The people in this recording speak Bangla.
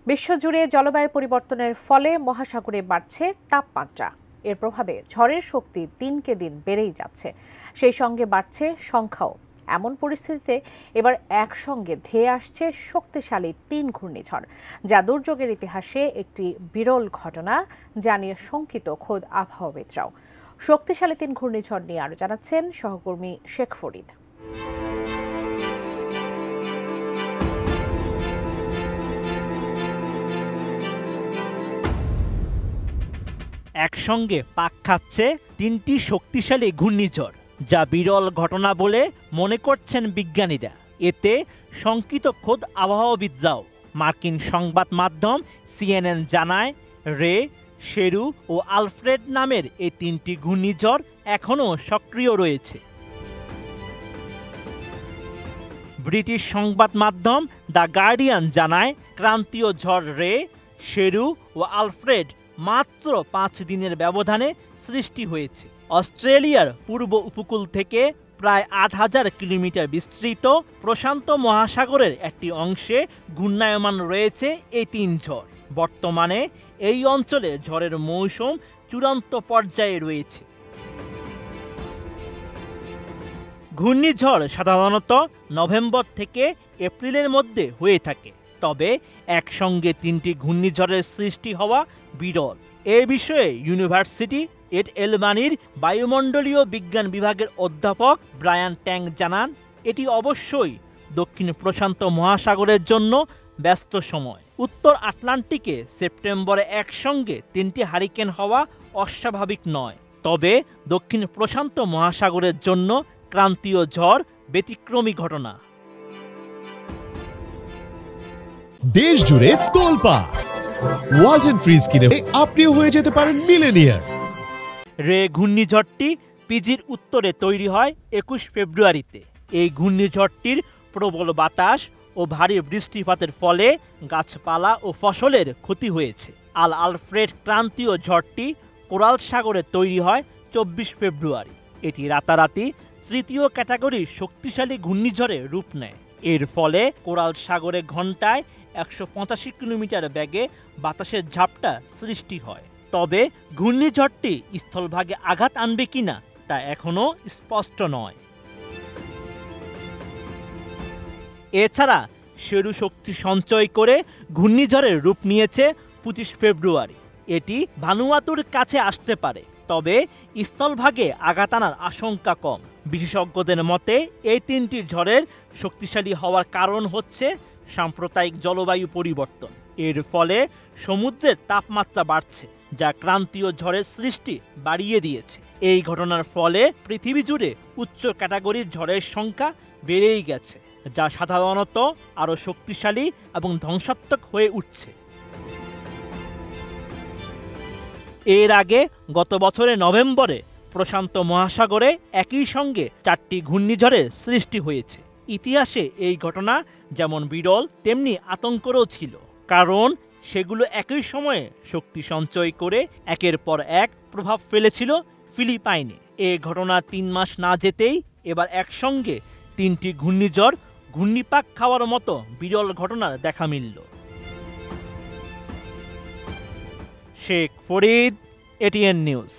বিশ্বজুড়ে জলবায়ু পরিবর্তনের ফলে মহাসাগরে বাড়ছে তাপমাত্রা। এর প্রভাবে ঝড়ের শক্তি দিনকে দিন বেড়েই যাচ্ছে, সেই সঙ্গে বাড়ছে সংখ্যাও। এমন পরিস্থিতিতে এবার একসঙ্গে ধেয়ে আসছে শক্তিশালী ৩ ঘূর্ণিঝড়, যা দুর্যোগের ইতিহাসে একটি বিরল ঘটনা, যা নিয়ে শঙ্কিত খোদ আবহাওয়াবিদরাও। শক্তিশালী ৩ ঘূর্ণিঝড় নিয়ে আরও জানাচ্ছেন সহকর্মী শেখ ফরিদ। একসঙ্গে পাক খাচ্ছে ৩টি শক্তিশালী ঘূর্ণিঝড়, যা বিরল ঘটনা বলে মনে করছেন বিজ্ঞানীরা। এতে শঙ্কিত খোদ আবহাওয়াবিদরাও। মার্কিন সংবাদ মাধ্যম CNN জানায়, রে, শেরু ও আলফ্রেড নামের এই ৩টি ঘূর্ণিঝড় এখনও সক্রিয় রয়েছে। ব্রিটিশ সংবাদ মাধ্যম দ্য গার্ডিয়ান জানায়, ক্রান্তীয় ঝড় রে, শেরু ও আলফ্রেড মাত্র 5 দিনের ব্যবধানে সৃষ্টি হয়েছে। অস্ট্রেলিয়ার পূর্ব উপকূল থেকে প্রায় 8000 কিলোমিটার বিস্তৃত প্রশান্ত মহাসাগরের একটি অংশে ঘূর্ণায়মান রয়েছে এই 3 ঝড়। বর্তমানে এই অঞ্চলে ঝড়ের মৌসুম চূড়ান্ত পর্যায়ে রয়েছে। ঘূর্ণিঝড় সাধারণত নভেম্বর থেকে এপ্রিলের মধ্যে হয়ে থাকে, তবে একসঙ্গে 3টি ঘূর্ণিঝড়ের সৃষ্টি হওয়া বিরল। এ বিষয়ে ইউনিভার্সিটি এট এলবানির বায়ুমণ্ডলীয় বিজ্ঞান বিভাগের অধ্যাপক ব্রায়ান ট্যাং জানান, এটি অবশ্যই দক্ষিণ প্রশান্ত মহাসাগরের জন্য ব্যস্ত সময়। উত্তর আটলান্টিকে সেপ্টেম্বরে একসঙ্গে 3টি হারিকেন হওয়া অস্বাভাবিক নয়, তবে দক্ষিণ প্রশান্ত মহাসাগরের জন্য ক্রান্তীয় ঝড় ব্যতিক্রমী ঘটনা। দেশ জুড়ে তোলপাড়, ওয়ালটন ফ্রিজ কিনে আপনিও হয়ে যেতে পারেন মিলেনিয়ার। রে ঘূর্ণিঝড়টি পিজির উত্তরে তৈরি হয় 21 ফেব্রুয়ারিতে। এই ঘূর্ণিঝড়টির প্রবল বাতাস ও ভারী বৃষ্টিপাতের ফলে গাছপালা ও ফসলের ক্ষতি হয়েছে। আলফ্রেড ক্রান্তীয় ঝড়টি কোরাল সাগরে তৈরি হয় 24 ফেব্রুয়ারি। এটি রাতারাতি 3য় ক্যাটাগরির শক্তিশালী ঘূর্ণিঝড়ে রূপ নেয়। এর ফলে কোরাল সাগরে ঘন্টায় 185 কিলোমিটার বেগে বাতাসের ঝাপটা সৃষ্টি হয়। তবে ঘূর্ণিঝড়টি স্থলভাগে আঘাত আনবে কিনা তা এখনও স্পষ্ট নয়। এছাড়া শেরু শক্তি সঞ্চয় করে ঘূর্ণিঝড়ের রূপ নিয়েছে 25 ফেব্রুয়ারি। এটি ভানুয়াতুর কাছে আসতে পারে, তবে স্থলভাগে আঘাত আনার আশঙ্কা কম। বিশেষজ্ঞদের মতে এই 3টি ঝড়ের শক্তিশালী হওয়ার কারণ হচ্ছে সাম্প্রদায়িক জলবায়ু পরিবর্তন। এর ফলে সমুদ্রের তাপমাত্রা বাড়ছে, যা ক্রান্তীয় ঝড়ের সৃষ্টি বাড়িয়ে দিয়েছে। এই ঘটনার ফলে পৃথিবী জুড়ে উচ্চ ক্যাটাগরির ঝড়ের সংখ্যা বেড়েই গেছে, যা সাধারণত আরও শক্তিশালী এবং ধ্বংসাত্মক হয়ে উঠছে। এর আগে গত বছরের নভেম্বরে প্রশান্ত মহাসাগরে একই সঙ্গে 4টি ঘূর্ণিঝড়ের সৃষ্টি হয়েছে। ইতিহাসে এই ঘটনা যেমন বিরল তেমনি আতঙ্করও ছিল, কারণ সেগুলো একই সময়ে শক্তি সঞ্চয় করে একের পর এক প্রভাব ফেলেছিল ফিলিপাইনে। এই ঘটনা 3 মাস না যেতেই এবার একসঙ্গে 3টি ঘূর্ণিঝড় ঘূর্ণিপাক খাওয়ার মতো বিরল ঘটনার দেখা মিলল। Sheikh Farid, ATN news.